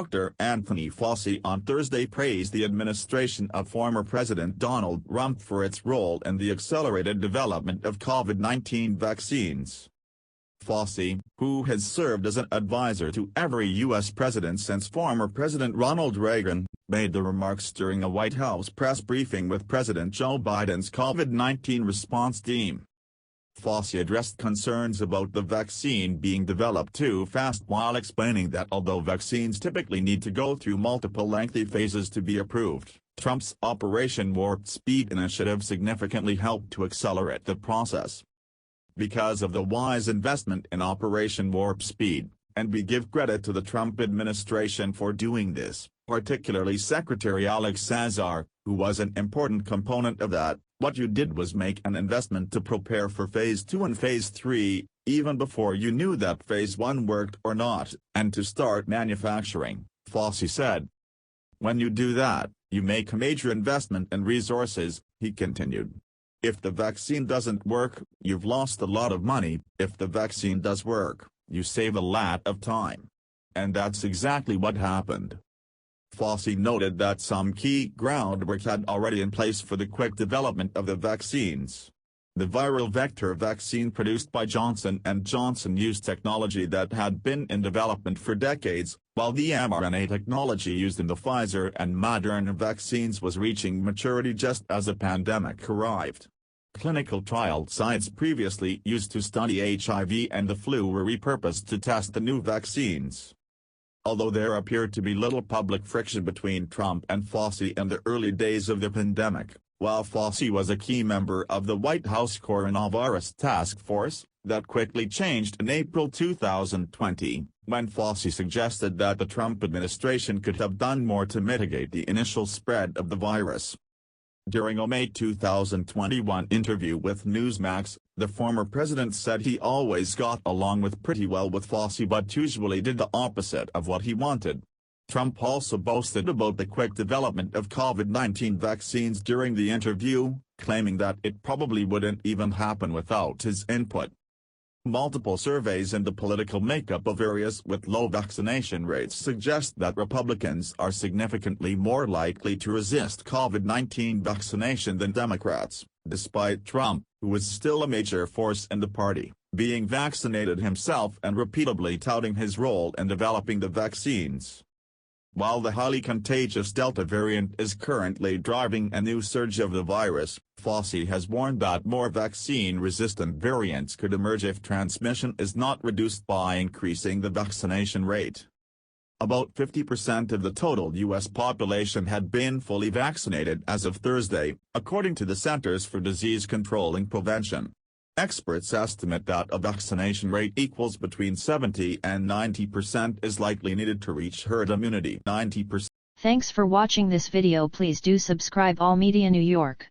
Dr. Anthony Fauci on Thursday praised the administration of former President Donald Trump for its role in the accelerated development of COVID-19 vaccines. Fauci, who has served as an advisor to every U.S. president since former President Ronald Reagan, made the remarks during a White House press briefing with President Joe Biden's COVID-19 response team. Fauci addressed concerns about the vaccine being developed too fast while explaining that although vaccines typically need to go through multiple lengthy phases to be approved, Trump's Operation Warp Speed initiative significantly helped to accelerate the process. Because of the wise investment in Operation Warp Speed, and we give credit to the Trump administration for doing this, particularly Secretary Alex Azar, who was an important component of that. What you did was make an investment to prepare for Phase 2 and Phase 3, even before you knew that Phase 1 worked or not, and to start manufacturing, Fauci said. When you do that, you make a major investment in resources, he continued. If the vaccine doesn't work, you've lost a lot of money. If the vaccine does work, you save a lot of time. And that's exactly what happened. Fauci noted that some key groundwork had already in place for the quick development of the vaccines. The viral vector vaccine produced by Johnson & Johnson used technology that had been in development for decades, while the mRNA technology used in the Pfizer and Moderna vaccines was reaching maturity just as the pandemic arrived. Clinical trial sites previously used to study HIV and the flu were repurposed to test the new vaccines. Although there appeared to be little public friction between Trump and Fauci in the early days of the pandemic, while Fauci was a key member of the White House coronavirus task force, that quickly changed in April 2020, when Fauci suggested that the Trump administration could have done more to mitigate the initial spread of the virus. During a May 2021 interview with Newsmax, the former president said he always got along pretty well with Fauci but usually did the opposite of what he wanted. Trump also boasted about the quick development of COVID-19 vaccines during the interview, claiming that it probably wouldn't even happen without his input. Multiple surveys in the political makeup of areas with low vaccination rates suggest that Republicans are significantly more likely to resist COVID-19 vaccination than Democrats, despite Trump, who is still a major force in the party, being vaccinated himself and repeatedly touting his role in developing the vaccines. While the highly contagious Delta variant is currently driving a new surge of the virus, Fauci has warned that more vaccine-resistant variants could emerge if transmission is not reduced by increasing the vaccination rate. About 50% of the total U.S. population had been fully vaccinated as of Thursday, according to the Centers for Disease Control and Prevention. Experts estimate that a vaccination rate equals between 70 and 90% is likely needed to reach herd immunity. 90%. Thanks for watching this video. Please do subscribe All Media New York.